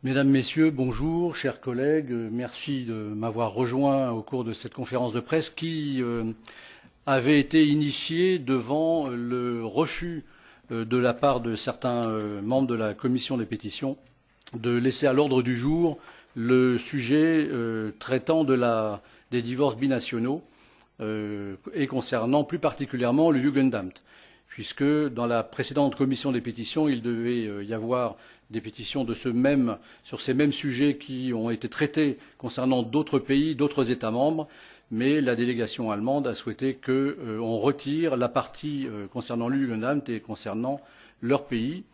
Mesdames, Messieurs, bonjour, chers collègues. Merci de m'avoir rejoint au cours de cette conférence de presse qui avait été initiée devant le refus de la part de certains membres de la commission des pétitions de laisser à l'ordre du jour le sujet traitant des divorces binationaux et concernant plus particulièrement le Jugendamt, puisque dans la précédente commission des pétitions, il devait y avoir des pétitions sur ces mêmes sujets qui ont été traités concernant d'autres pays, d'autres États membres, mais la délégation allemande a souhaité qu'on retire la partie concernant le Jugendamt et concernant leur pays.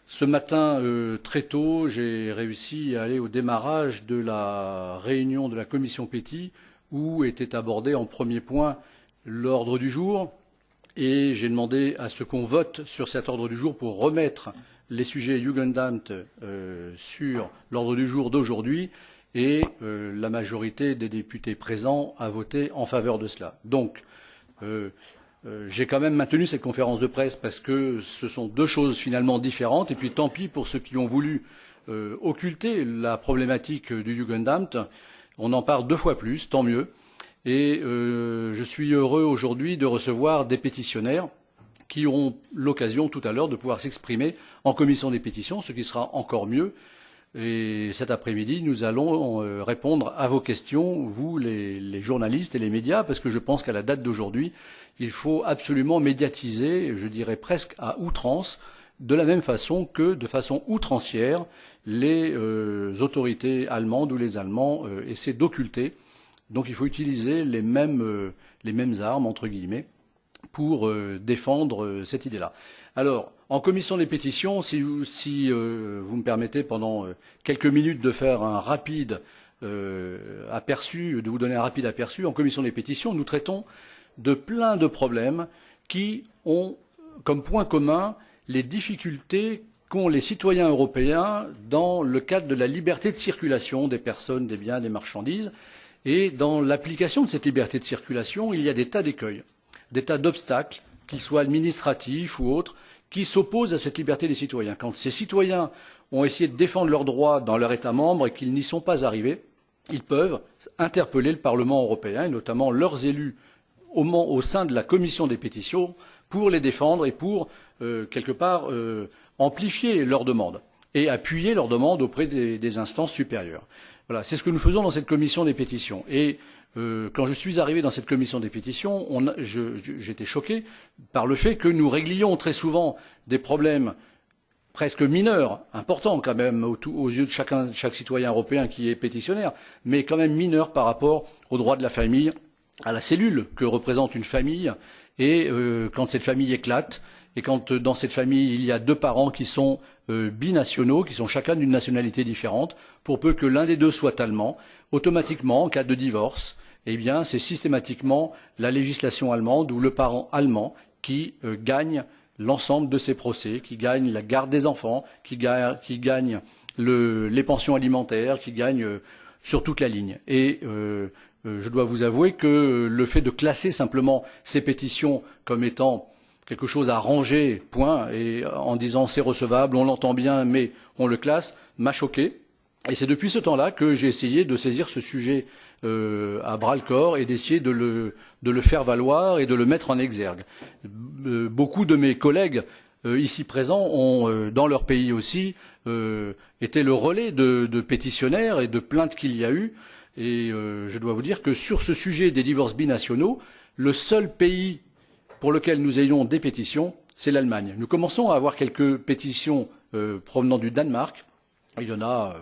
Ce matin, très tôt, j'ai réussi à aller au démarrage de la réunion de la commission Péti, où était abordé en premier point l'ordre du jour, et j'ai demandé à ce qu'on vote sur cet ordre du jour pour remettre les sujets Jugendamt sur l'ordre du jour d'aujourd'hui, et la majorité des députés présents a voté en faveur de cela. Donc, j'ai quand même maintenu cette conférence de presse parce que ce sont deux choses finalement différentes, et puis tant pis pour ceux qui ont voulu occulter la problématique du Jugendamt. On en parle deux fois plus, tant mieux. Et je suis heureux aujourd'hui de recevoir des pétitionnaires qui auront l'occasion tout à l'heure de pouvoir s'exprimer en commission des pétitions, ce qui sera encore mieux. Et cet après-midi, nous allons répondre à vos questions, vous, les journalistes et les médias, parce que je pense qu'à la date d'aujourd'hui, il faut absolument médiatiser, je dirais presque à outrance, de la même façon que, de façon outrancière, les autorités allemandes ou les Allemands essaient d'occulter. Donc il faut utiliser les mêmes armes, entre guillemets, pour défendre cette idée-là. Alors, en commission des pétitions, si vous me permettez pendant quelques minutes de faire un rapide aperçu, de vous donner un rapide aperçu, en commission des pétitions, nous traitons de plein de problèmes qui ont comme point commun les difficultés qu'ont les citoyens européens dans le cadre de la liberté de circulation des personnes, des biens, des marchandises. Et dans l'application de cette liberté de circulation, il y a des tas d'écueils, des tas d'obstacles, qu'ils soient administratifs ou autres, qui s'opposent à cette liberté des citoyens. Quand ces citoyens ont essayé de défendre leurs droits dans leur État membre et qu'ils n'y sont pas arrivés, ils peuvent interpeller le Parlement européen, et notamment leurs élus au sein de la commission des pétitions, pour les défendre et pour, quelque part, amplifier leurs demandes et appuyer leurs demandes auprès des instances supérieures. Voilà, c'est ce que nous faisons dans cette commission des pétitions. Et quand je suis arrivé dans cette commission des pétitions, j'étais choqué par le fait que nous réglions très souvent des problèmes presque mineurs, importants quand même aux yeux de chaque citoyen européen qui est pétitionnaire, mais quand même mineurs par rapport aux droits de la famille, à la cellule que représente une famille, et quand cette famille éclate, et quand dans cette famille il y a deux parents qui sont binationaux, qui sont chacun d'une nationalité différente, pour peu que l'un des deux soit allemand, automatiquement, en cas de divorce, eh bien, c'est systématiquement la législation allemande ou le parent allemand qui gagne l'ensemble de ces procès, qui gagne la garde des enfants, qui gagne les pensions alimentaires, qui gagne sur toute la ligne. Et je dois vous avouer que le fait de classer simplement ces pétitions comme étant quelque chose à ranger, point, et en disant c'est recevable, on l'entend bien, mais on le classe, m'a choqué. Et c'est depuis ce temps-là que j'ai essayé de saisir ce sujet à bras-le-corps et d'essayer de le faire valoir et de le mettre en exergue. Beaucoup de mes collègues ici présents ont, dans leur pays aussi, été le relais de pétitionnaires et de plaintes qu'il y a eu. Et je dois vous dire que sur ce sujet des divorces binationaux, le seul pays pour lequel nous ayons des pétitions, c'est l'Allemagne. Nous commençons à avoir quelques pétitions provenant du Danemark. Il y en a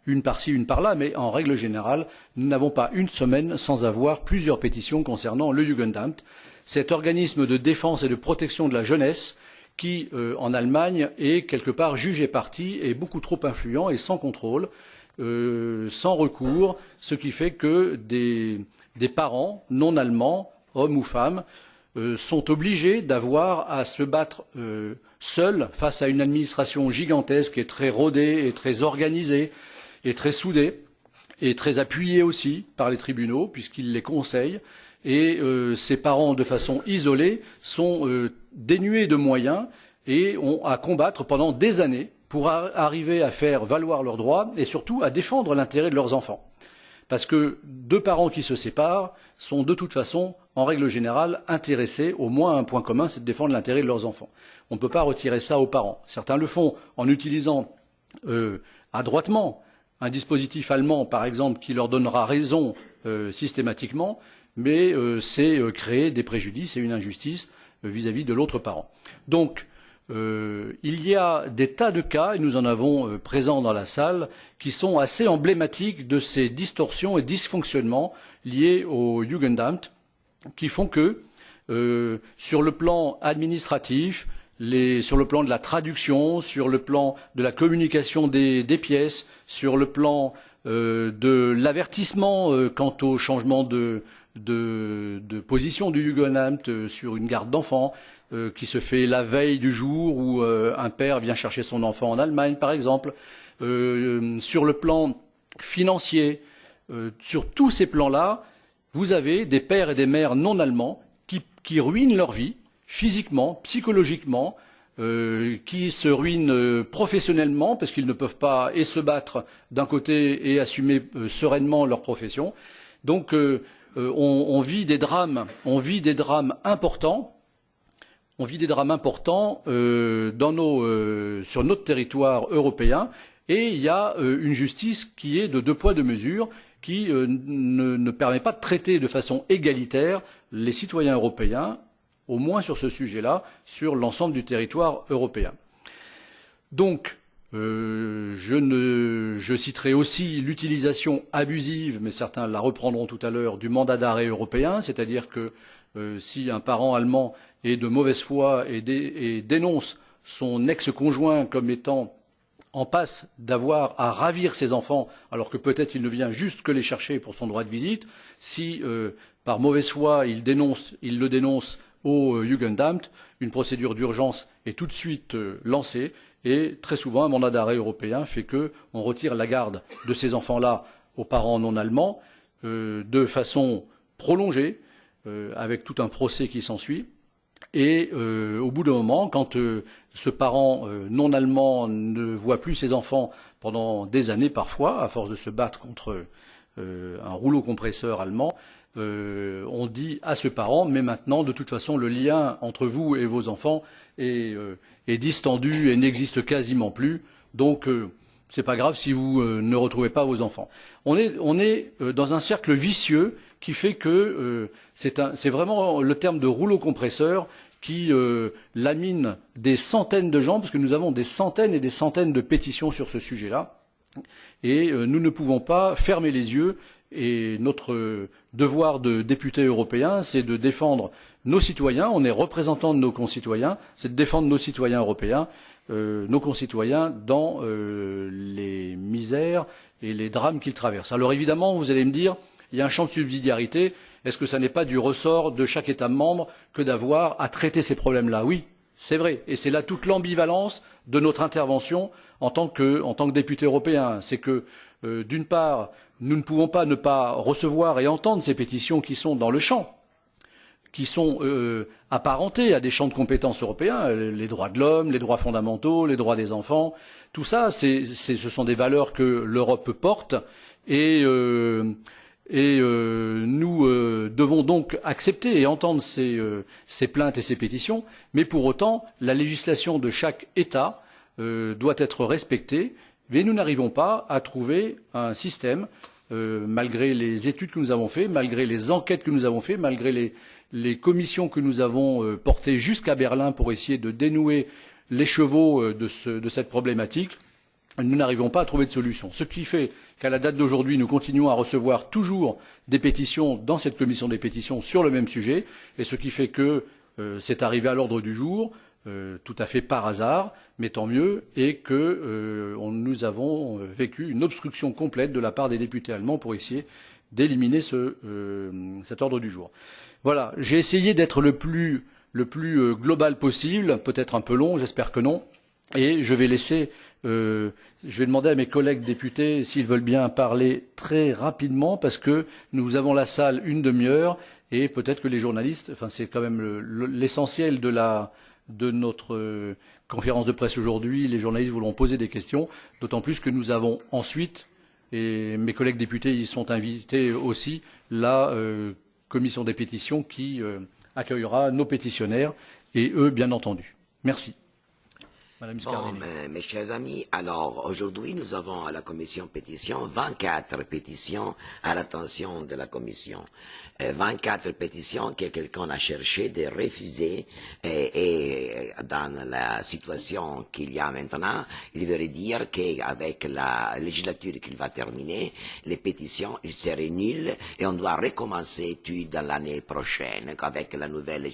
une par-ci, une par-là, mais en règle générale, nous n'avons pas une semaine sans avoir plusieurs pétitions concernant le Jugendamt, cet organisme de défense et de protection de la jeunesse qui, en Allemagne, est quelque part jugé parti et beaucoup trop influent et sans contrôle, sans recours, ce qui fait que des parents non allemands, hommes ou femmes, sont obligés d'avoir à se battre seuls face à une administration gigantesque et très rodée et très organisée et très soudée et très appuyée aussi par les tribunaux puisqu'ils les conseillent. Et ces parents, de façon isolée, sont dénués de moyens et ont à combattre pendant des années pour arriver à faire valoir leurs droits et surtout à défendre l'intérêt de leurs enfants. Parce que deux parents qui se séparent sont de toute façon, en règle générale, intéressés, au moins à un point commun, c'est de défendre l'intérêt de leurs enfants. On ne peut pas retirer ça aux parents. Certains le font en utilisant adroitement un dispositif allemand, par exemple, qui leur donnera raison systématiquement, mais c'est créer des préjudices et une injustice vis-à-vis de l'autre parent. Donc, il y a des tas de cas, et nous en avons présents dans la salle, qui sont assez emblématiques de ces distorsions et dysfonctionnements liés au Jugendamt, qui font que, sur le plan administratif, sur le plan de la traduction, sur le plan de la communication des pièces, sur le plan de l'avertissement quant au changement de position du Jugendamt sur une garde d'enfants, qui se fait la veille du jour où un père vient chercher son enfant en Allemagne, par exemple, sur le plan financier, sur tous ces plans-là, vous avez des pères et des mères non allemands qui ruinent leur vie, physiquement, psychologiquement, qui se ruinent professionnellement parce qu'ils ne peuvent pas et se battre d'un côté et assumer sereinement leur profession. Donc on vit des drames importants. On vit des drames importants sur notre territoire européen et il y a une justice qui est de deux poids deux mesures, qui ne permet pas de traiter de façon égalitaire les citoyens européens, au moins sur ce sujet-là, sur l'ensemble du territoire européen. Donc, je citerai aussi l'utilisation abusive, mais certains la reprendront tout à l'heure, du mandat d'arrêt européen, c'est-à-dire que si un parent allemand est de mauvaise foi et dénonce son ex-conjoint comme étant en passe d'avoir à ravir ses enfants, alors que peut-être il ne vient juste que les chercher pour son droit de visite, si par mauvaise foi il le dénonce au Jugendamt, une procédure d'urgence est tout de suite lancée et très souvent un mandat d'arrêt européen fait qu'on retire la garde de ces enfants-là aux parents non allemands de façon prolongée, avec tout un procès qui s'ensuit. Et au bout d'un moment, quand ce parent non allemand ne voit plus ses enfants pendant des années parfois, à force de se battre contre un rouleau compresseur allemand, on dit à ce parent, mais maintenant, de toute façon, le lien entre vous et vos enfants est distendu et n'existe quasiment plus. Donc, c'est pas grave si vous ne retrouvez pas vos enfants. On est dans un cercle vicieux qui fait que c'est vraiment le terme de rouleau compresseur qui lamine des centaines de gens, parce que nous avons des centaines et des centaines de pétitions sur ce sujet-là, et nous ne pouvons pas fermer les yeux. Et notre devoir de député européen, c'est de défendre nos citoyens. On est représentants de nos concitoyens, c'est de défendre nos citoyens européens, nos concitoyens dans les misères et les drames qu'ils traversent. Alors évidemment, vous allez me dire, il y a un champ de subsidiarité. Est-ce que ça n'est pas du ressort de chaque État membre que d'avoir à traiter ces problèmes-là? Oui, c'est vrai. Et c'est là toute l'ambivalence de notre intervention en tant que député européen. C'est que, d'une part, nous ne pouvons pas ne pas recevoir et entendre ces pétitions qui sont dans le champ, qui sont apparentés à des champs de compétences européens, les droits de l'homme, les droits fondamentaux, les droits des enfants. Tout ça, ce sont des valeurs que l'Europe porte et nous devons donc accepter et entendre ces plaintes et ces pétitions, mais pour autant, la législation de chaque État doit être respectée, mais nous n'arrivons pas à trouver un système, malgré les études que nous avons faites, malgré les enquêtes que nous avons faites, malgré les commissions que nous avons portées jusqu'à Berlin pour essayer de dénouer l'écheveau de cette problématique, nous n'arrivons pas à trouver de solution. Ce qui fait qu'à la date d'aujourd'hui, nous continuons à recevoir toujours des pétitions dans cette commission des pétitions sur le même sujet, et ce qui fait que c'est arrivé à l'ordre du jour, tout à fait par hasard, mais tant mieux, et que nous avons vécu une obstruction complète de la part des députés allemands pour essayer d'éliminer cet ordre du jour. Voilà, j'ai essayé d'être le plus global possible, peut-être un peu long, j'espère que non, et je vais demander à mes collègues députés s'ils veulent bien parler très rapidement, parce que nous avons la salle une demi-heure, et peut-être que les journalistes, enfin c'est quand même l'essentiel de notre conférence de presse aujourd'hui, les journalistes voudront poser des questions, d'autant plus que nous avons ensuite, et mes collègues députés y sont invités aussi, la commission des pétitions qui accueillera nos pétitionnaires et eux, bien entendu. Merci. Madame Scardini. Mes chers amis, alors aujourd'hui nous avons à la commission pétition 24 pétitions à l'attention de la commission. 24 pétitions que quelqu'un a cherché de refuser et dans la situation qu'il y a maintenant, il veut dire qu'avec la législature qu'il va terminer, les pétitions il seraient nulles et on doit recommencer dans l'année prochaine avec la nouvelle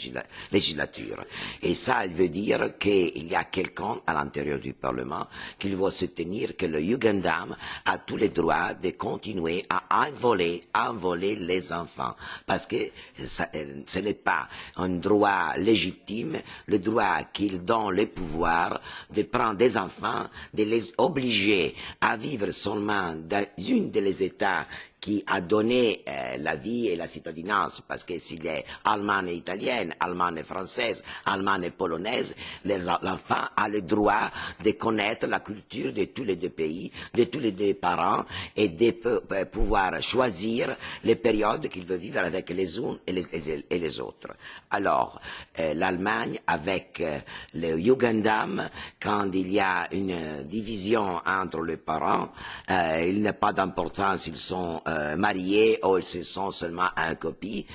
législature. Et ça, il veut dire qu'il y a quelqu'un à l'intérieur du Parlement qu'il va soutenir que le Jugendamt a tous les droits de continuer à envoler les enfants. Parce que ce n'est pas un droit légitime, le droit qu'il donne le pouvoir de prendre des enfants, de les obliger à vivre seulement dans une des États qui a donné la vie et la citadinance, parce que s'il est allemande et italienne, allemande et française, allemande et polonaise, l'enfant a le droit de connaître la culture de tous les deux pays, de tous les deux parents, et de pouvoir choisir les périodes qu'il veut vivre avec les uns et les autres. Alors, l'Allemagne, avec le Jugendamt, quand il y a une division entre les parents, il n'a pas d'importance s'ils sont mariés ou ils se sont seulement en copie,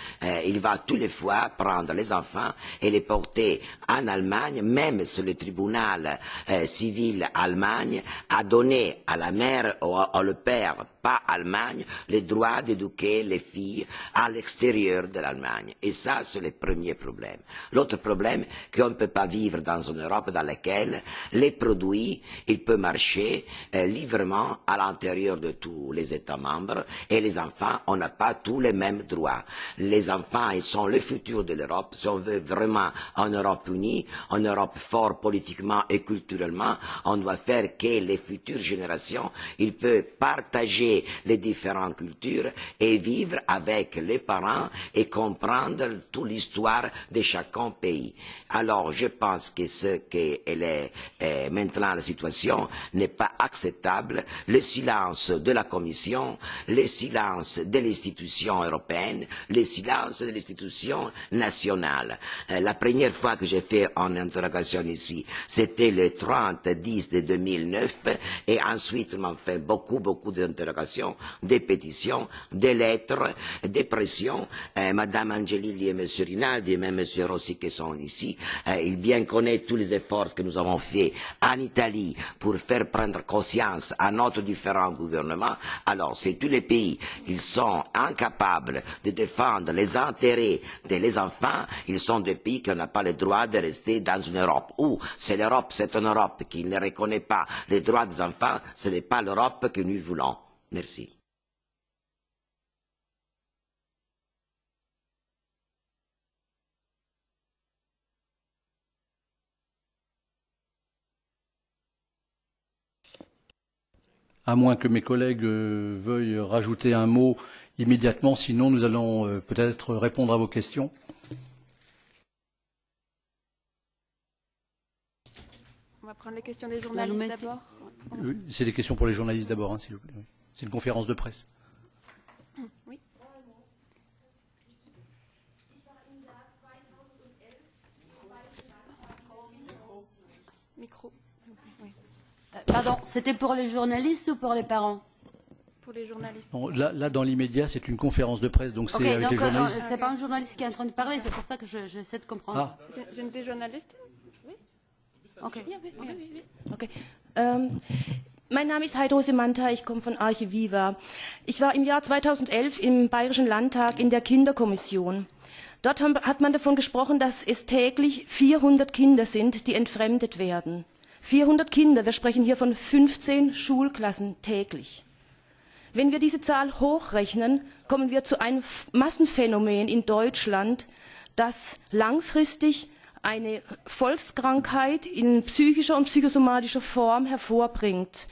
il va tous les fois prendre les enfants et les porter en Allemagne, même si le tribunal civil Allemagne a donné à la mère ou au père, pas Allemagne, le droit d'éduquer les filles à l'extérieur de l'Allemagne. Et ça, c'est le premier problème. L'autre problème, qu'on ne peut pas vivre dans une Europe dans laquelle les produits, ils peuvent marcher librement à l'intérieur de tous les États membres et les enfants, on n'a pas tous les mêmes droits. Les enfants, ils sont le futur de l'Europe. Si on veut vraiment une Europe unie, une Europe forte politiquement et culturellement, on doit faire que les futures générations, ils peuvent partager les différentes cultures et vivre avec les parents et comprendre toute l'histoire de chacun pays. Alors, je pense que ce qu'elle est maintenant la situation n'est pas acceptable. Le silence de la Commission, le silence de l'institution européenne, le silence de l'institution nationale. La première fois que j'ai fait une interrogation ici, c'était le 30/10 de 2009 et ensuite on m'a fait beaucoup d'interrogations, des pétitions, des lettres, des pressions. Madame Angelilli et Monsieur Rinaldi et même Monsieur Rossi qui sont ici, ils bien connaissent tous les efforts que nous avons faits en Italie pour faire prendre conscience à notre différents gouvernements. Alors, c'est tous les pays qui sont incapables de défendre les intérêts des enfants, ils sont des pays qui n'ont pas le droit de rester dans une Europe. Ou c'est l'Europe, c'est une Europe qui ne reconnaît pas les droits des enfants, ce n'est pas l'Europe que nous voulons. Merci. À moins que mes collègues veuillent rajouter un mot immédiatement, sinon nous allons peut-être répondre à vos questions. On va prendre les questions des journalistes d'abord. Oui, c'est des questions pour les journalistes d'abord, hein, s'il vous plaît. Oui. C'est une conférence de presse. Oui. Micro. Oui. Pardon, c'était pour les journalistes ou pour les parents? Pour les journalistes. Non, là, dans l'immédiat, c'est une conférence de presse, donc c'est Okay, avec les journalistes. C'est pas un journaliste qui est en train de parler, c'est pour ça que j'essaie de comprendre. Ah. Sind Sie Journalistin? Okay. Ja, oui. Okay. Mein Name ist Heidrose Manta, ich komme von Arche Viva. Ich war im Jahr 2011 im Bayerischen Landtag in der Kinderkommission. Dort hat man davon gesprochen, dass es täglich 400 Kinder sind, die entfremdet werden. 400 Kinder, wir sprechen hier von 15 Schulklassen täglich. Wenn wir diese Zahl hochrechnen, kommen wir zu einem Massenphänomen in Deutschland, das langfristig eine Volkskrankheit in psychischer und psychosomatischer Form hervorbringt.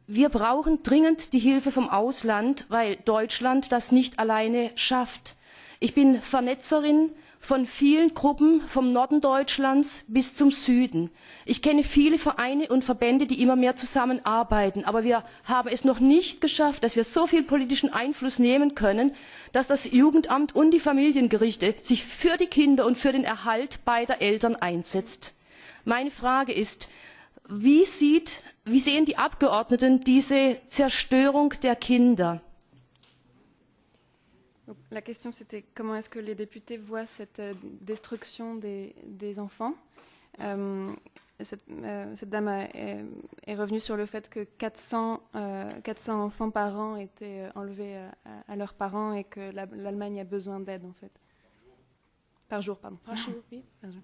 Wir brauchen dringend die Hilfe vom Ausland, weil Deutschland das nicht alleine schafft. Ich bin Vernetzerin von vielen Gruppen vom Norden Deutschlands bis zum Süden. Ich kenne viele Vereine und Verbände, die immer mehr zusammenarbeiten, aber wir haben es noch nicht geschafft, dass wir so viel politischen Einfluss nehmen können, dass das Jugendamt und die Familiengerichte sich für die Kinder und für den Erhalt beider Eltern einsetzt. Meine Frage ist, wie sehen die Abgeordneten diese Zerstörung der Kinder? Donc, la question c'était comment est-ce que les députés voient cette destruction des enfants. Cette dame est revenue sur le fait que 400 enfants par an étaient enlevés à leurs parents et que l'Allemagne a besoin d'aide en fait. Par jour, pardon. Par jour, oui. Par jour.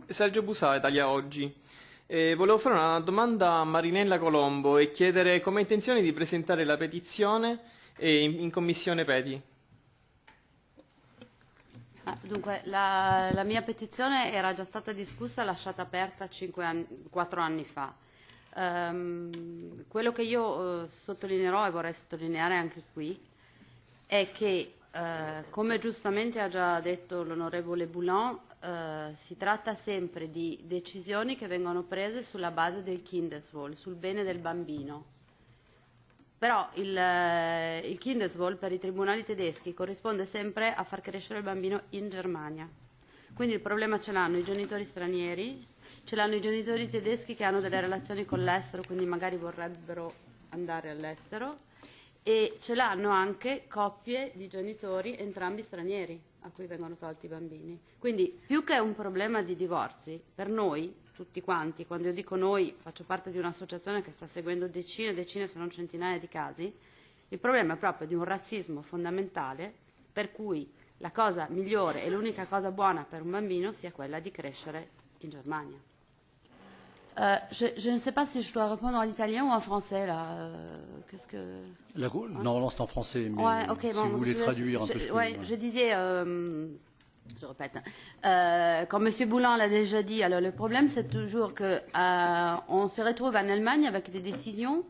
Sergio Busà, Italia Oggi. Volevo fare una domanda a Marinella Colombo e chiedere come ha intenzione di presentare la petizione in Commissione Peti. Dunque, la mia petizione era già stata discussa e lasciata aperta 4 anni fa. Quello che io sottolineerò e vorrei sottolineare anche qui è che, come giustamente ha già detto l'onorevole Boulon, si tratta sempre di decisioni che vengono prese sulla base del Kindeswohl, sul bene del bambino. Però il Kindeswohl per i tribunali tedeschi corrisponde sempre a far crescere il bambino in Germania. Quindi il problema ce l'hanno i genitori stranieri, ce l'hanno i genitori tedeschi che hanno delle relazioni con l'estero, quindi magari vorrebbero andare all'estero, e ce l'hanno anche coppie di genitori entrambi stranieri a cui vengono tolti i bambini. Quindi più che un problema di divorzi, per noi, tutti quanti, quando io dico noi, faccio parte di un'associazione che sta seguendo decine e decine se non centinaia di casi, il problema è proprio di un razzismo fondamentale per cui la cosa migliore e l'unica cosa buona per un bambino sia quella di crescere in Germania. Je ne sais pas si je dois répondre en italien ou en français là. Qu'est-ce que Normalement c'est en français, mais ouais, okay, si bon, vous voulez traduire un peu. Je disais, je répète, comme M. Boulin l'a déjà dit, alors le problème c'est toujours que on se retrouve en Allemagne avec des décisions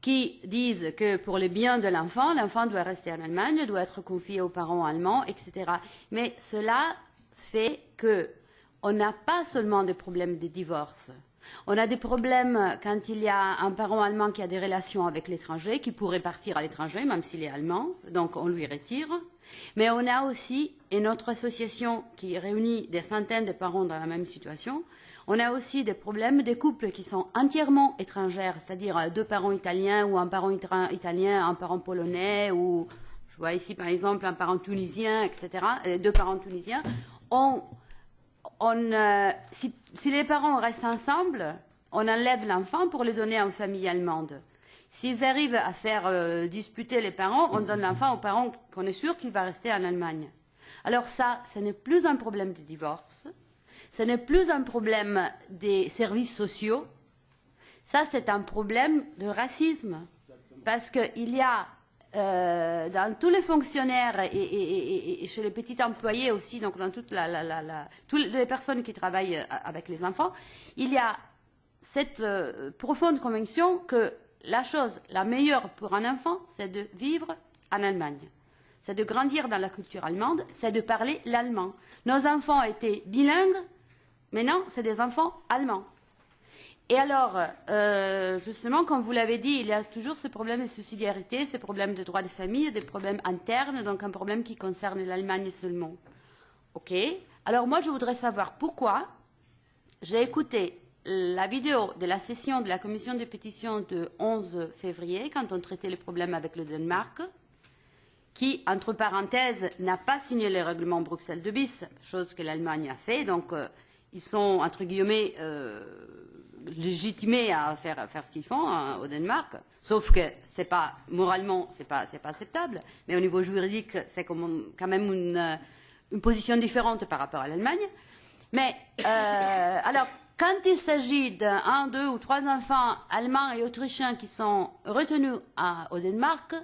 qui disent que pour le bien de l'enfant doit rester en Allemagne, doit être confié aux parents allemands, etc. Mais cela fait que on n'a pas seulement des problèmes de divorce. On a des problèmes quand il y a un parent allemand qui a des relations avec l'étranger, qui pourrait partir à l'étranger, même s'il est allemand, donc on lui retire. Mais on a aussi une autre association qui réunit des centaines de parents dans la même situation. On a aussi des problèmes de couples qui sont entièrement étrangers, c'est-à-dire 2 parents italiens ou un parent italien, un parent polonais, ou je vois ici par exemple un parent tunisien, etc., 2 parents tunisiens. Si les parents restent ensemble, on enlève l'enfant pour le donner à une famille allemande. S'ils arrivent à faire disputer les parents, on donne l'enfant aux parents qu'on est sûr qu'il va rester en Allemagne. Alors ça, ce n'est plus un problème de divorce, ce n'est plus un problème des services sociaux, ça c'est un problème de racisme. Parce qu'il y a dans tous les fonctionnaires et chez les petits employés aussi, donc dans toutes les personnes qui travaillent avec les enfants, il y a cette profonde conviction que la chose la meilleure pour un enfant, c'est de vivre en Allemagne. C'est de grandir dans la culture allemande, c'est de parler l'allemand. Nos enfants étaient bilingues, maintenant c'est des enfants allemands. Et alors, justement, comme vous l'avez dit, il y a toujours ce problème de subsidiarité, ce problème de droit de famille, des problèmes internes, donc un problème qui concerne l'Allemagne seulement. OK. Alors moi, je voudrais savoir pourquoi j'ai écouté la vidéo de la session de la commission des pétitions de 11 février, quand on traitait les problèmes avec le Danemark, qui, entre parenthèses, n'a pas signé le règlement Bruxelles 2 bis, chose que l'Allemagne a fait, donc ils sont, entre guillemets, légitimés à faire ce qu'ils font au Danemark, sauf que c'est pas moralement c'est pas acceptable, mais au niveau juridique c'est quand même une position différente par rapport à l'Allemagne. Mais alors quand il s'agit d'1, 2 ou 3 enfants allemands et autrichiens qui sont retenus au Danemark,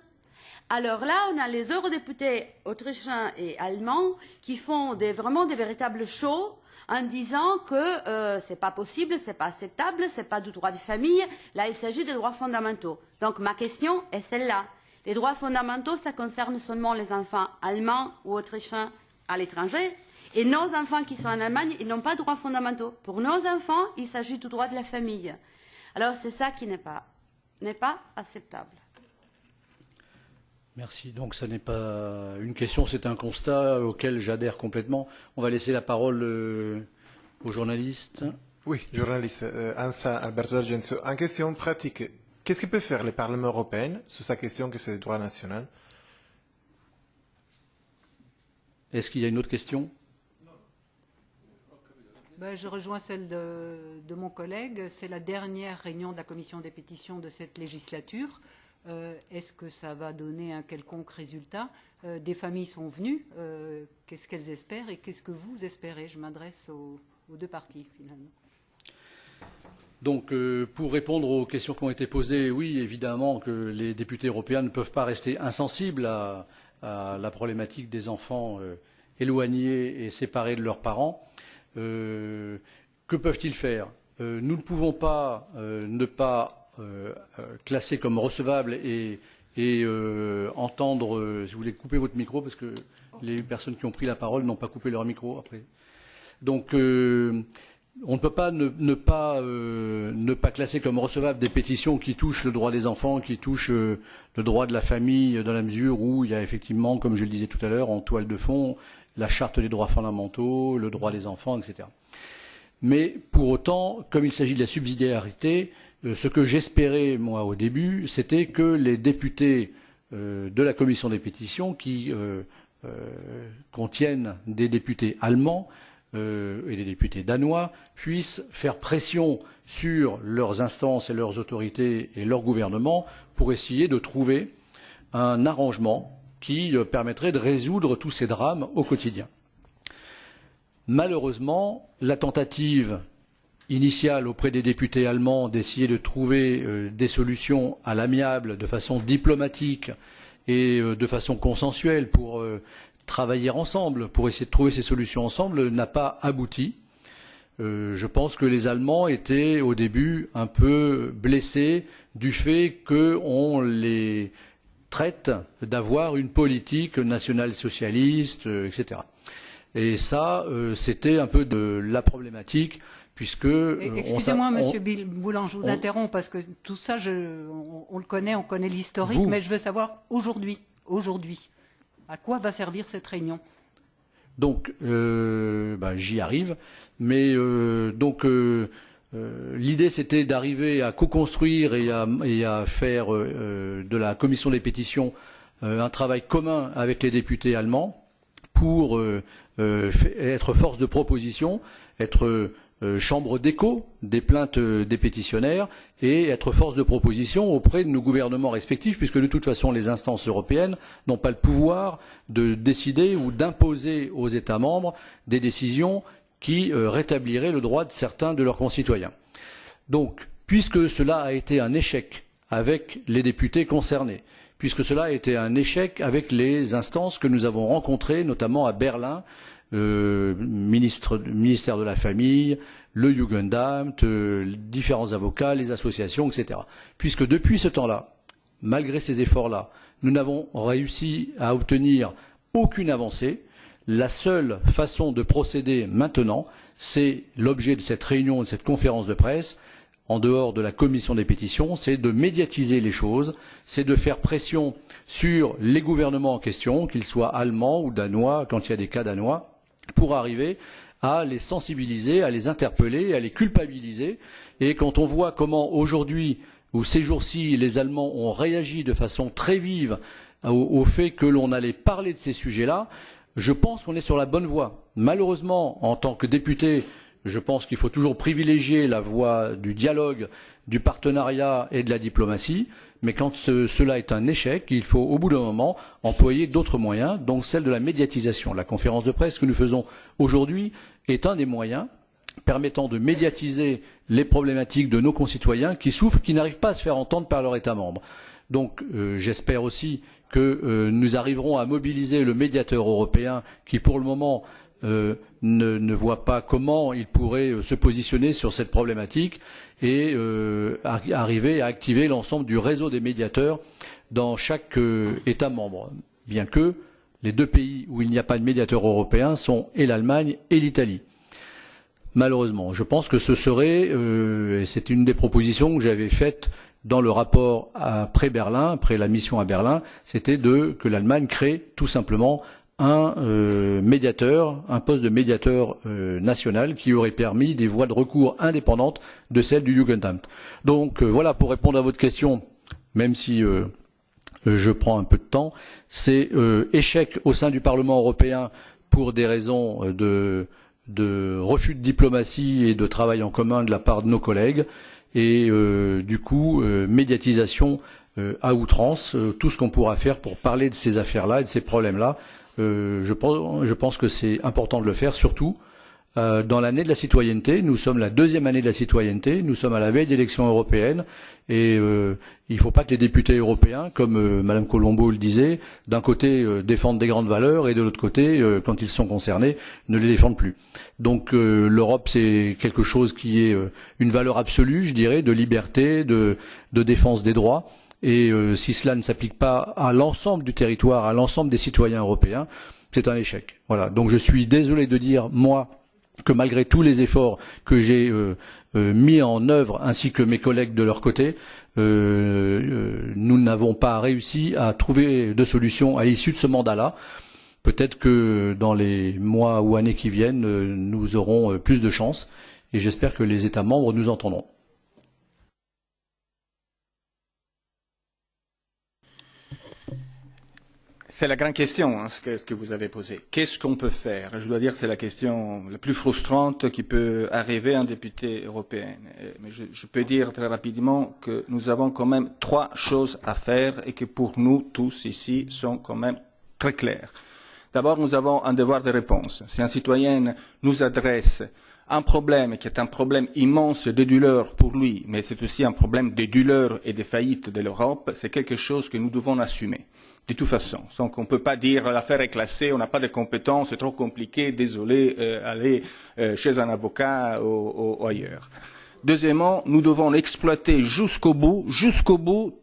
alors là on a les eurodéputés autrichiens et allemands qui font vraiment des véritables shows en disant que c'est pas possible, c'est pas acceptable, c'est pas du droit de famille. Là, il s'agit des droits fondamentaux. Donc ma question est celle-là. Les droits fondamentaux, ça concerne seulement les enfants allemands ou autrichiens à l'étranger. Et nos enfants qui sont en Allemagne, ils n'ont pas de droits fondamentaux. Pour nos enfants, il s'agit du droit de la famille. Alors c'est ça qui n'est pas acceptable. Merci. Donc ce n'est pas une question, c'est un constat auquel j'adhère complètement. On va laisser la parole aux journalistes. Oui, journaliste Ansa Alberto D'Argenzo. En question pratique, qu'est-ce que peut faire le Parlement européen sur sa question que c'est le droit national? Est-ce qu'il y a une autre question? Je rejoins celle de mon collègue. C'est la dernière réunion de la commission des pétitions de cette législature. Est-ce que ça va donner un quelconque résultat? Des familles sont venues. Qu'est-ce qu'elles espèrent et qu'est-ce que vous espérez? Je m'adresse aux deux parties, finalement. Donc, pour répondre aux questions qui ont été posées, oui, évidemment que les députés européens ne peuvent pas rester insensibles à la problématique des enfants éloignés et séparés de leurs parents. Que peuvent-ils faire? Nous ne pouvons pas ne pas classer comme recevable et entendre. Si vous voulez couper votre micro, parce que les personnes qui ont pris la parole n'ont pas coupé leur micro après. Donc, on ne peut pas ne pas classer comme recevable des pétitions qui touchent le droit des enfants, qui touchent le droit de la famille, dans la mesure où il y a effectivement, comme je le disais tout à l'heure, en toile de fond, la charte des droits fondamentaux, le droit des enfants, etc. Mais pour autant, comme il s'agit de la subsidiarité, ce que j'espérais, moi, au début, c'était que les députés de la commission des pétitions, qui contiennent des députés allemands et des députés danois, puissent faire pression sur leurs instances et leurs autorités et leur gouvernement pour essayer de trouver un arrangement qui permettrait de résoudre tous ces drames au quotidien. Malheureusement, la tentative initiale auprès des députés allemands d'essayer de trouver des solutions à l'amiable, de façon diplomatique et de façon consensuelle pour travailler ensemble, pour essayer de trouver ces solutions ensemble, n'a pas abouti. Je pense que les Allemands étaient au début un peu blessés du fait qu'on les traite d'avoir une politique nationale-socialiste, etc. Et ça, c'était un peu de la problématique, puisque... Excusez-moi, Monsieur Boulan, je vous interromps, parce que tout ça, on le connaît, on connaît l'historique, mais je veux savoir, aujourd'hui, à quoi va servir cette réunion? Donc, j'y arrive, mais l'idée, c'était d'arriver à co-construire et à faire de la commission des pétitions un travail commun avec les députés allemands pour être force de proposition, être chambre d'écho des plaintes des pétitionnaires et être force de proposition auprès de nos gouvernements respectifs, puisque de toute façon les instances européennes n'ont pas le pouvoir de décider ou d'imposer aux États membres des décisions qui rétablirait le droit de certains de leurs concitoyens. Donc, puisque cela a été un échec avec les députés concernés, puisque cela a été un échec avec les instances que nous avons rencontrées, notamment à Berlin, ministère de la Famille, le Jugendamt, différents avocats, les associations, etc. Puisque depuis ce temps-là, malgré ces efforts-là, nous n'avons réussi à obtenir aucune avancée, la seule façon de procéder maintenant, c'est l'objet de cette réunion, de cette conférence de presse, en dehors de la commission des pétitions, c'est de médiatiser les choses, c'est de faire pression sur les gouvernements en question, qu'ils soient allemands ou danois, quand il y a des cas danois, pour arriver à les sensibiliser, à les interpeller, à les culpabiliser. Et quand on voit comment aujourd'hui, ou ces jours-ci, les Allemands ont réagi de façon très vive au fait que l'on allait parler de ces sujets-là, je pense qu'on est sur la bonne voie. Malheureusement, en tant que député, je pense qu'il faut toujours privilégier la voie du dialogue, du partenariat et de la diplomatie, mais quand cela est un échec, il faut au bout d'un moment employer d'autres moyens, donc celle de la médiatisation. La conférence de presse que nous faisons aujourd'hui est un des moyens permettant de médiatiser les problématiques de nos concitoyens qui souffrent, qui n'arrivent pas à se faire entendre par leur État membre. Donc j'espère aussi que nous arriverons à mobiliser le médiateur européen qui, pour le moment, ne voit pas comment il pourrait se positionner sur cette problématique et arriver à activer l'ensemble du réseau des médiateurs dans chaque État membre, bien que les deux pays où il n'y a pas de médiateur européen sont et l'Allemagne et l'Italie. Malheureusement, je pense que ce serait, et c'est une des propositions que j'avais faites dans le rapport après Berlin, après la mission à Berlin, c'était que l'Allemagne crée tout simplement un médiateur, un poste de médiateur national qui aurait permis des voies de recours indépendantes de celles du Jugendamt. Donc voilà, pour répondre à votre question, même si je prends un peu de temps, c'est échec au sein du Parlement européen pour des raisons de refus de diplomatie et de travail en commun de la part de nos collègues et du coup médiatisation à outrance, tout ce qu'on pourra faire pour parler de ces affaires-là et de ces problèmes-là. Je pense que c'est important de le faire, surtout dans l'année de la citoyenneté. Nous sommes la deuxième année de la citoyenneté, nous sommes à la veille d'élections européennes et il ne faut pas que les députés européens, comme Madame Colombo le disait, d'un côté défendent des grandes valeurs et de l'autre côté, quand ils sont concernés, ne les défendent plus. Donc l'Europe, c'est quelque chose qui est une valeur absolue, je dirais, de liberté, de défense des droits. Et si cela ne s'applique pas à l'ensemble du territoire, à l'ensemble des citoyens européens, c'est un échec. Voilà. Donc je suis désolé de dire, moi, que malgré tous les efforts que j'ai mis en œuvre, ainsi que mes collègues de leur côté, nous n'avons pas réussi à trouver de solution à l'issue de ce mandat-là. Peut-être que dans les mois ou années qui viennent, nous aurons plus de chance et j'espère que les États membres nous entendront. C'est la grande question, hein, ce que vous avez posé. Qu'est-ce qu'on peut faire? Je dois dire que c'est la question la plus frustrante qui peut arriver à un député européen. Mais je peux dire très rapidement que nous avons quand même 3 choses à faire et que pour nous tous ici sont quand même très claires. D'abord, nous avons un devoir de réponse. Si un citoyen nous adresse un problème qui est un problème immense de douleur pour lui, mais c'est aussi un problème de douleur et de faillite de l'Europe, c'est quelque chose que nous devons assumer. De toute façon, donc on ne peut pas dire l'affaire est classée, on n'a pas de compétences, c'est trop compliqué, désolé, aller chez un avocat ou ailleurs. Deuxièmement, nous devons exploiter jusqu'au bout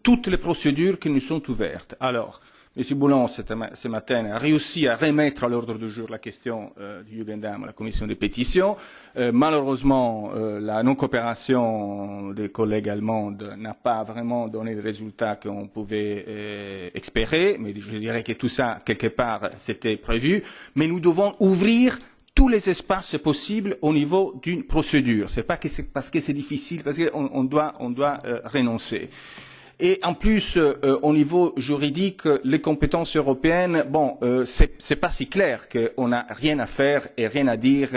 toutes les procédures qui nous sont ouvertes. Alors, M. Boulon, ce matin, a réussi à remettre à l'ordre du jour la question du Jugendamt à la commission des pétitions. Malheureusement, la non-coopération des collègues allemands n'a pas vraiment donné le résultat qu'on pouvait espérer, mais je dirais que tout ça, quelque part, c'était prévu. Mais nous devons ouvrir tous les espaces possibles au niveau d'une procédure. C'est pas que c'est parce que c'est difficile, parce qu'on doit renoncer. Et en plus, au niveau juridique, les compétences européennes, c'est pas si clair qu'on n'a rien à faire et rien à dire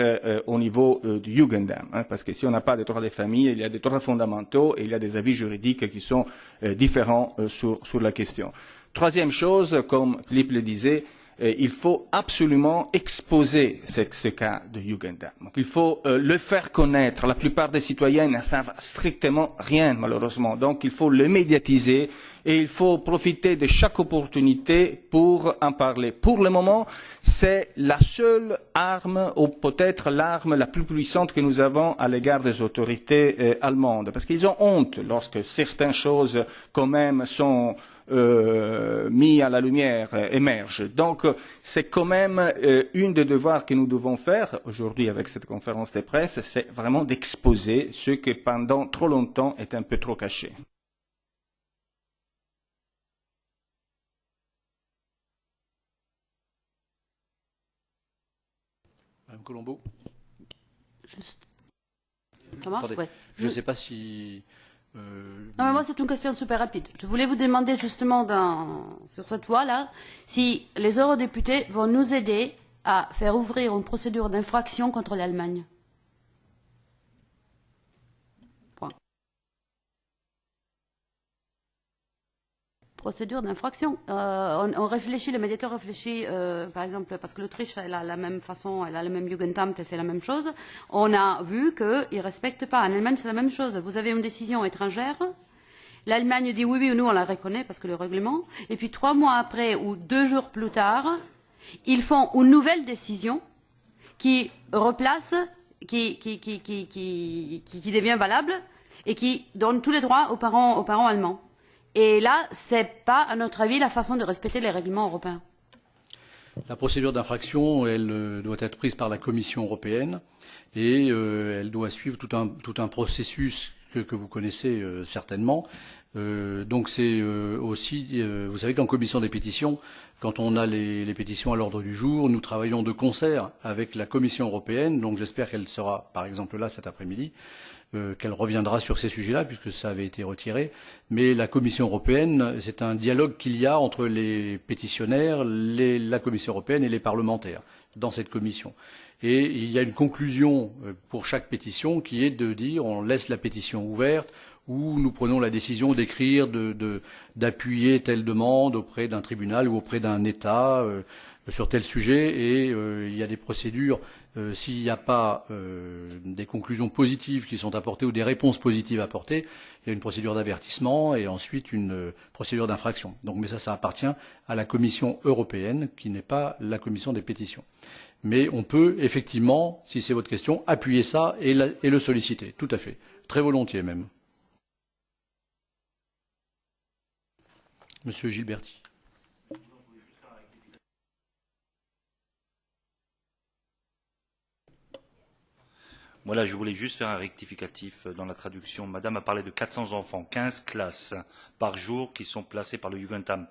au niveau du Jugendamt, hein, parce que si on n'a pas de droits des familles, il y a des droits fondamentaux et il y a des avis juridiques qui sont différents sur la question. Troisième chose, comme Philippe le disait, il faut absolument exposer ce cas de Jugendamt. Donc, il faut le faire connaître. La plupart des citoyens ne savent strictement rien, malheureusement. Donc, il faut le médiatiser et il faut profiter de chaque opportunité pour en parler. Pour le moment, c'est la seule arme, ou peut-être l'arme la plus puissante que nous avons à l'égard des autorités allemandes. Parce qu'ils ont honte lorsque certaines choses, quand même, sont mis à la lumière émergent. Donc c'est quand même une des devoirs que nous devons faire aujourd'hui avec cette conférence de presse, c'est vraiment d'exposer ce qui pendant trop longtemps est un peu trop caché. Madame Colombo. Juste. Ça marche? Attendez, ouais. Je ne sais pas si... Non, mais moi, c'est une question super rapide. Je voulais vous demander justement sur cette voie-là si les eurodéputés vont nous aider à faire ouvrir une procédure d'infraction contre l'Allemagne. Point. Procédure d'infraction. On réfléchit, le médiateur réfléchit, par exemple, parce que l'Autriche, elle a la même façon, elle a le même Jugendamt, elle fait la même chose. On a vu qu'ils ne respectent pas. En Allemagne, c'est la même chose. Vous avez une décision étrangère. L'Allemagne dit oui, nous, on la reconnaît parce que le règlement. Et puis 3 mois après ou 2 jours plus tard, ils font une nouvelle décision qui replace, qui devient valable et qui donne tous les droits aux parents allemands. Et là, ce n'est pas, à notre avis, la façon de respecter les règlements européens. La procédure d'infraction, elle doit être prise par la Commission européenne et elle doit suivre tout un processus que vous connaissez certainement. Donc c'est aussi, vous savez qu'en commission des pétitions, quand on a les pétitions à l'ordre du jour, nous travaillons de concert avec la Commission européenne. Donc j'espère qu'elle sera, par exemple là cet après-midi, qu'elle reviendra sur ces sujets-là, puisque ça avait été retiré. Mais la Commission européenne, c'est un dialogue qu'il y a entre les pétitionnaires, la Commission européenne et les parlementaires dans cette commission. Et il y a une conclusion pour chaque pétition qui est de dire on laisse la pétition ouverte ou nous prenons la décision d'écrire, d'appuyer telle demande auprès d'un tribunal ou auprès d'un État sur tel sujet. Et il y a des procédures. S'il n'y a pas des conclusions positives qui sont apportées ou des réponses positives apportées, il y a une procédure d'avertissement et ensuite une procédure d'infraction. Donc, mais ça appartient à la Commission européenne, qui n'est pas la Commission des pétitions. Mais on peut effectivement, si c'est votre question, appuyer ça et le solliciter. Tout à fait. Très volontiers même. Monsieur Gilberti. Voilà, je voulais juste faire un rectificatif dans la traduction. Madame a parlé de 400 enfants, 15 classes par jour qui sont placées par le Jugendamt.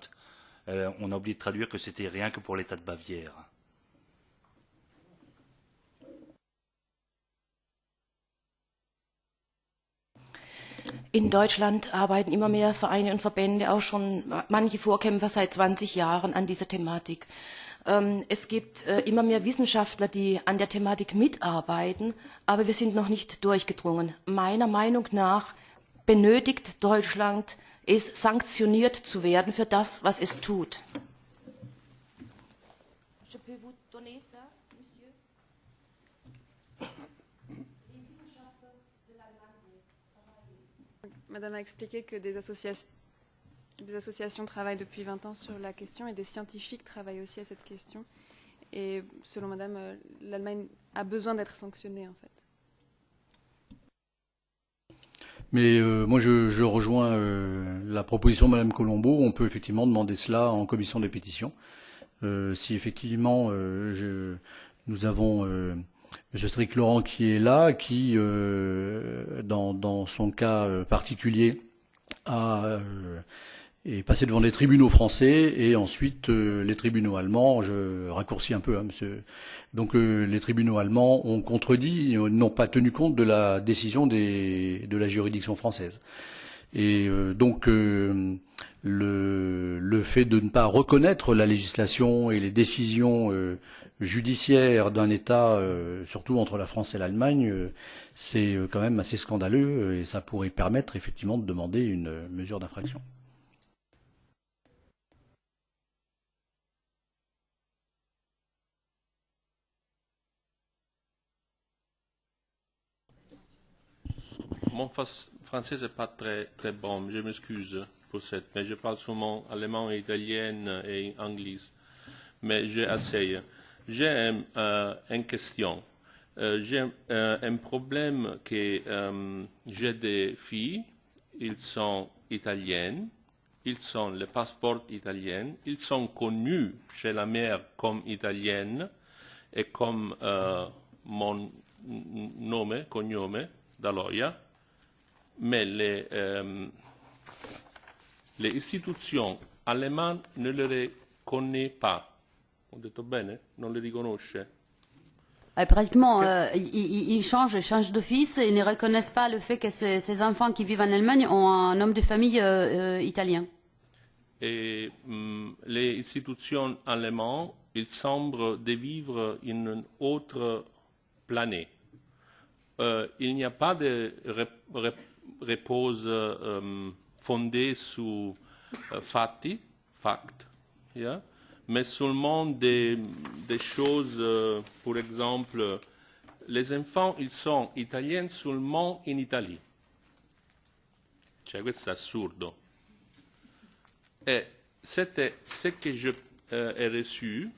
On a oublié de traduire que c'était rien que pour l'État de Bavière. In Deutschland arbeiten immer mehr Vereine und Verbände, auch schon manche Vorkämpfer seit 20 Jahren an dieser Thematik. Es gibt immer mehr Wissenschaftler, die an der Thematik mitarbeiten, aber wir sind noch nicht durchgedrungen. Meiner Meinung nach benötigt Deutschland es, sanktioniert zu werden für das, was es tut. Madame a expliqué que des associations travaillent depuis 20 ans sur la question et des scientifiques travaillent aussi à cette question. Et selon Madame, l'Allemagne a besoin d'être sanctionnée en fait. Mais moi je rejoins la proposition de Madame Colombo. On peut effectivement demander cela en commission des pétitions. Si effectivement nous avons M. Strick-Laurent qui est là, qui dans son cas particulier est passé devant les tribunaux français et ensuite les tribunaux allemands. Je raccourcis un peu, hein, monsieur. Donc les tribunaux allemands ont contredit, n'ont pas tenu compte de la décision de la juridiction française. Et donc le fait de ne pas reconnaître la législation et les décisions judiciaires d'un État, surtout entre la France et l'Allemagne, c'est quand même assez scandaleux et ça pourrait permettre effectivement de demander une mesure d'infraction. Mon français n'est pas très bon, je m'excuse pour ça, mais je parle seulement allemand, italien et anglais. Mais j'essaye. J'ai une question. J'ai un problème que j'ai des filles, ils sont italiennes, ils ont le passeport italien, ils sont connus chez la mère comme italienne et comme mon nome, cognome, Daloia. Mais les institutions allemandes ne le reconnaissent pas. Ho detto bene? Non le riconosce? Pratiquement, ils changent d'office et ne reconnaissent pas le fait que ces enfants qui vivent en Allemagne ont un nom de famille italien. Et les institutions allemandes, il semble de vivre une autre planète. Il n'y a pas de repose fondé sur facts, yeah? Mais seulement des choses, par exemple, les enfants, ils sont italiens seulement in Italie. Cioè, questo è assurdo. Et c'était ce que j'ai reçu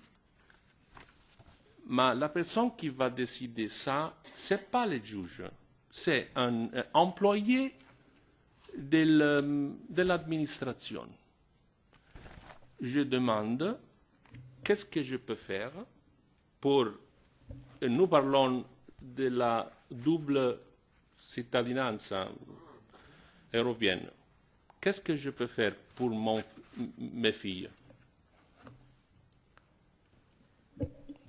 Mais la personne qui va décider ça, ce n'est pas le juge, c'est un employé de l'administration. Je demande qu'est-ce que je peux faire pour... Nous parlons de la double cittadinanza européenne. Qu'est-ce que je peux faire pour mes filles?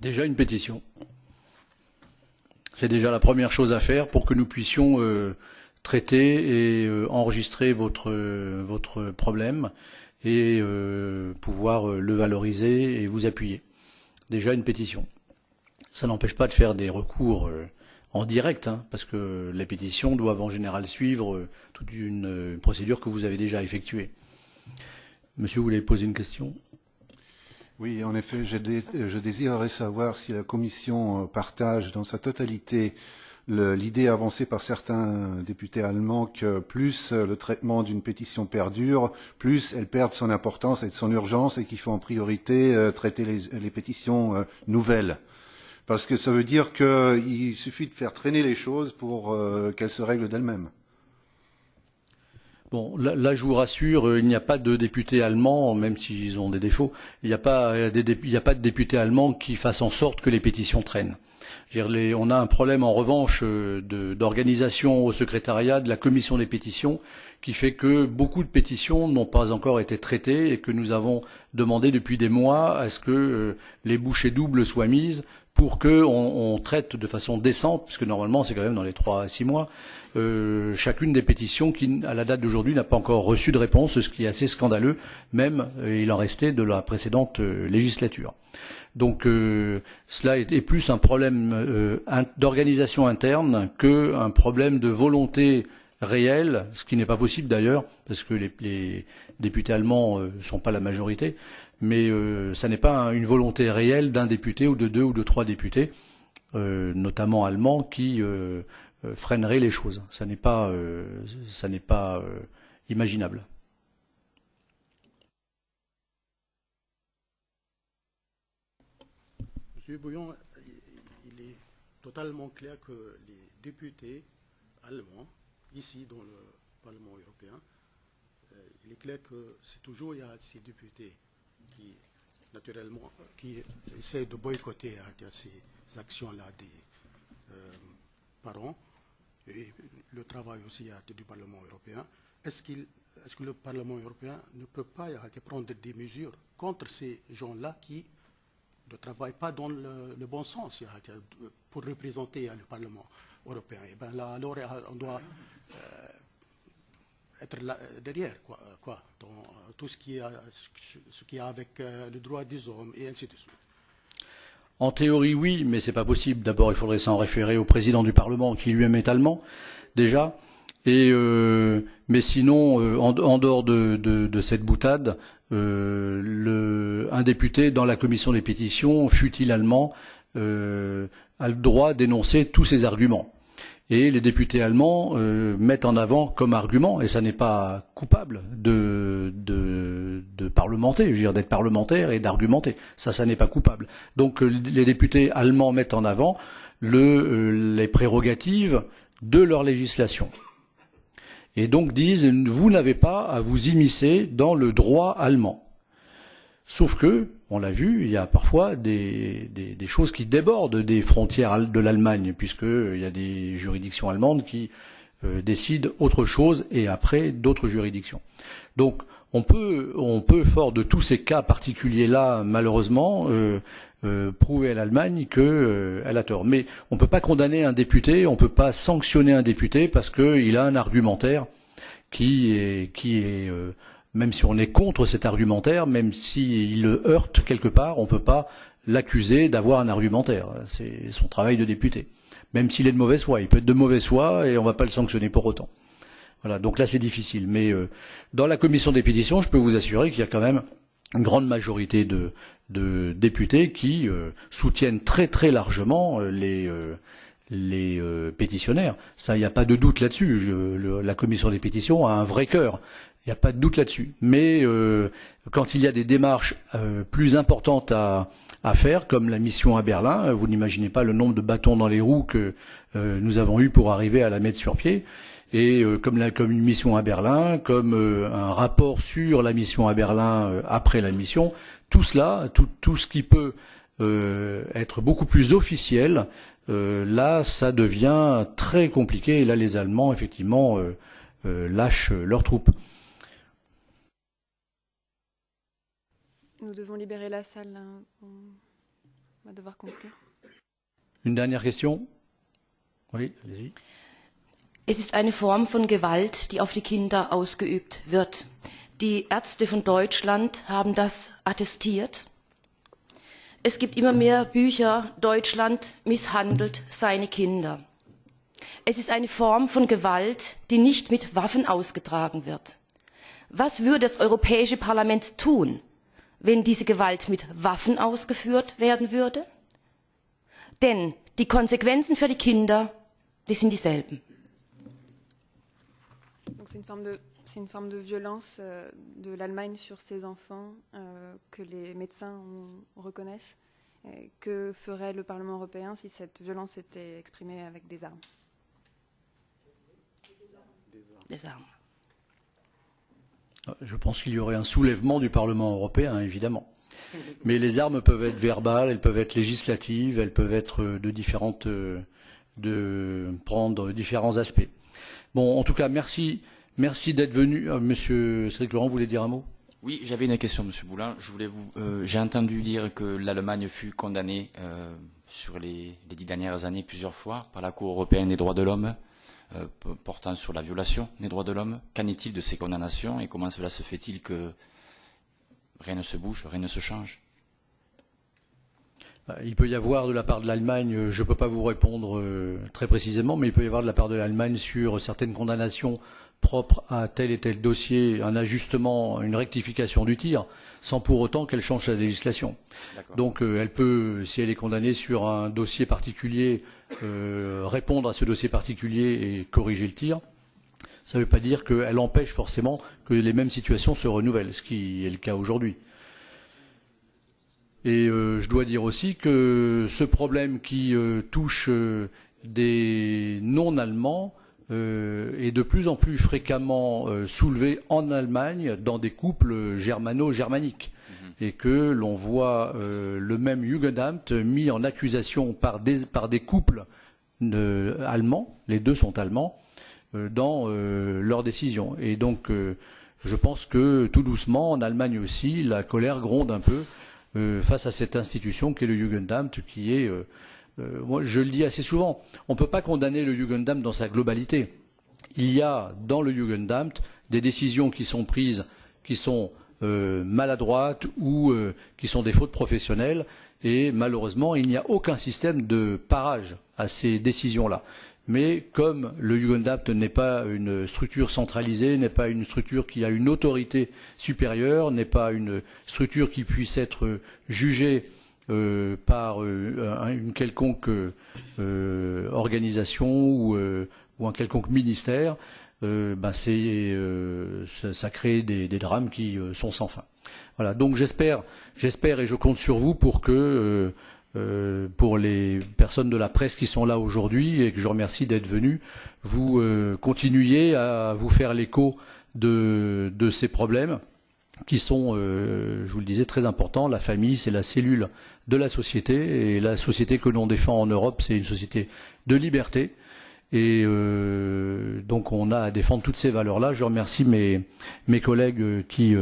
Déjà une pétition. C'est déjà la première chose à faire pour que nous puissions traiter et enregistrer votre problème et pouvoir le valoriser et vous appuyer. Déjà une pétition. Ça n'empêche pas de faire des recours en direct, hein, parce que les pétitions doivent en général suivre toute une procédure que vous avez déjà effectuée. Monsieur, vous voulez poser une question? Oui, en effet, je désirerais savoir si la Commission partage dans sa totalité l'idée avancée par certains députés allemands que plus le traitement d'une pétition perdure, plus elle perd son importance et de son urgence et qu'il faut en priorité traiter les pétitions nouvelles. Parce que ça veut dire qu'il suffit de faire traîner les choses pour qu'elles se règlent d'elles-mêmes. Bon, là, je vous rassure, il n'y a pas de députés allemands, même s'ils ont des défauts, il n'y a pas de députés allemands qui fassent en sorte que les pétitions traînent. On a un problème, en revanche, d'organisation au secrétariat de la commission des pétitions, qui fait que beaucoup de pétitions n'ont pas encore été traitées et que nous avons demandé depuis des mois à ce que les bouchées doubles soient mises pour qu'on traite de façon décente, puisque normalement c'est quand même dans les 3 à 6 mois, chacune des pétitions qui, à la date d'aujourd'hui, n'a pas encore reçu de réponse, ce qui est assez scandaleux, même il en restait de la précédente législature. Donc cela est plus un problème d'organisation interne qu'un problème de volonté réelle, ce qui n'est pas possible d'ailleurs, parce que les députés allemands ne sont pas la majorité, mais ça n'est pas une volonté réelle d'un député ou de 2 ou de 3 députés, notamment allemands, qui freinerait les choses. Ça n'est pas imaginable. Monsieur Bouillon, il est totalement clair que les députés allemands, ici dans le Parlement européen, il est clair que c'est toujours il y a ces députés qui, naturellement, qui essaient de boycotter ces actions-là des parents et le travail aussi du Parlement européen. Est-ce que le Parlement européen ne peut pas prendre des mesures contre ces gens-là qui ne travaillent pas dans le bon sens pour représenter le Parlement européen? Et bien là, alors, on doit être là, derrière, quoi, dans tout ce qui a avec le droit des hommes et ainsi de suite. En théorie, oui, mais c'est pas possible. D'abord, il faudrait s'en référer au président du Parlement, qui lui-même est allemand, déjà. Et mais sinon, en dehors de cette boutade, un député dans la commission des pétitions, fût-il allemand, a le droit d'énoncer tous ses arguments. Et les députés allemands mettent en avant comme argument, et ça n'est pas coupable de parlementer, je veux dire d'être parlementaire et d'argumenter. Ça n'est pas coupable. Donc les députés allemands mettent en avant les prérogatives de leur législation. Et donc disent, vous n'avez pas à vous immiscer dans le droit allemand. Sauf que, on l'a vu, il y a parfois des choses qui débordent des frontières de l'Allemagne, puisqu'il y a des juridictions allemandes qui décident autre chose et après d'autres juridictions. Donc on peut, fort de tous ces cas particuliers-là, malheureusement, prouver à l'Allemagne qu'elle a tort. Mais on ne peut pas condamner un député, on ne peut pas sanctionner un député parce qu'il a un argumentaire qui est même si on est contre cet argumentaire, même s'il le heurte quelque part, on ne peut pas l'accuser d'avoir un argumentaire. C'est son travail de député. Même s'il est de mauvaise foi. Il peut être de mauvaise foi et on ne va pas le sanctionner pour autant. Voilà, donc là c'est difficile. Mais dans la commission des pétitions, je peux vous assurer qu'il y a quand même une grande majorité de députés qui soutiennent très très largement les pétitionnaires. Ça, il n'y a pas de doute là-dessus. La commission des pétitions a un vrai cœur. Il n'y a pas de doute là-dessus. Mais quand il y a des démarches plus importantes à à faire, comme la mission à Berlin. Vous n'imaginez pas le nombre de bâtons dans les roues que nous avons eu pour arriver à la mettre sur pied. Et comme une mission à Berlin, comme un rapport sur la mission à Berlin après la mission, tout cela, tout ce qui peut être beaucoup plus officiel, là, ça devient très compliqué. Et là, les Allemands, effectivement, lâchent leurs troupes. Nous devons libérer la salle. Là. On va devoir conclure. Une dernière question? Oui, allez-y. Es ist eine Form von Gewalt, die auf die Kinder ausgeübt wird. Die Ärzte von Deutschland haben das attestiert. Es gibt immer mehr Bücher, Deutschland misshandelt seine Kinder. Es ist eine Form von Gewalt, die nicht mit Waffen ausgetragen wird. Was würde das Europäische Parlament tun, wenn diese Gewalt mit Waffen ausgeführt werden würde? Denn die Konsequenzen für die Kinder, die sind dieselben. C'est une forme de violence de l'Allemagne sur ses enfants que les médecins reconnaissent. Que ferait le Parlement européen si cette violence était exprimée avec des armes? Des armes. Je pense qu'il y aurait un soulèvement du Parlement européen, évidemment. Mais les armes peuvent être verbales, elles peuvent être législatives, elles peuvent être prendre différents aspects. Bon, en tout cas, merci d'être venu. Monsieur Cédric Laurent, vous voulez dire un mot? Oui, j'avais une question, Monsieur Boulin. J'ai entendu dire que l'Allemagne fut condamnée sur les 10 dernières années plusieurs fois par la Cour européenne des droits de l'homme, portant sur la violation des droits de l'homme. Qu'en est-il de ces condamnations et comment cela se fait-il que rien ne se bouge, rien ne se change? Il peut y avoir de la part de l'Allemagne, je ne peux pas vous répondre très précisément, mais il peut y avoir de la part de l'Allemagne sur certaines condamnations propres à tel et tel dossier, un ajustement, une rectification du tir, sans pour autant qu'elle change sa législation. Donc elle peut, si elle est condamnée sur un dossier particulier, répondre à ce dossier particulier et corriger le tir. Ça ne veut pas dire qu'elle empêche forcément que les mêmes situations se renouvellent, ce qui est le cas aujourd'hui. Et je dois dire aussi que ce problème qui touche des non-allemands est de plus en plus fréquemment soulevé en Allemagne dans des couples germano-germaniques. Et que l'on voit le même Jugendamt mis en accusation par des couples allemands, les deux sont allemands, dans leurs décisions. Et donc je pense que tout doucement, en Allemagne aussi, la colère gronde un peu face à cette institution qu'est le Jugendamt, qui est, moi je le dis assez souvent, on ne peut pas condamner le Jugendamt dans sa globalité. Il y a dans le Jugendamt des décisions qui sont prises, qui sont maladroites ou qui sont des fautes professionnelles, et malheureusement il n'y a aucun système de parage à ces décisions-là. Mais comme le Jugendamt n'est pas une structure centralisée, n'est pas une structure qui a une autorité supérieure, n'est pas une structure qui puisse être jugée par une quelconque organisation ou un quelconque ministère, ça crée des drames qui sont sans fin. Voilà. Donc j'espère et je compte sur vous pour que pour les personnes de la presse qui sont là aujourd'hui et que je remercie d'être venus, vous continuiez à vous faire l'écho de ces problèmes qui sont, je vous le disais, très importants. La famille, c'est la cellule de la société et la société que l'on défend en Europe, c'est une société de liberté. Et donc on a à défendre toutes ces valeurs-là. Je remercie mes collègues qui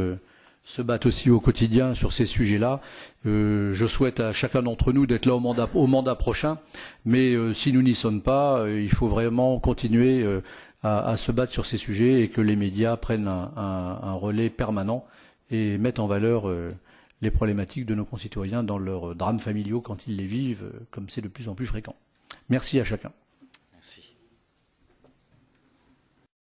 se battent aussi au quotidien sur ces sujets-là. Je souhaite à chacun d'entre nous d'être là au mandat prochain, mais si nous n'y sommes pas, il faut vraiment continuer à se battre sur ces sujets et que les médias prennent un relais permanent et mettent en valeur les problématiques de nos concitoyens dans leurs drames familiaux quand ils les vivent, comme c'est de plus en plus fréquent. Merci à chacun. Merci.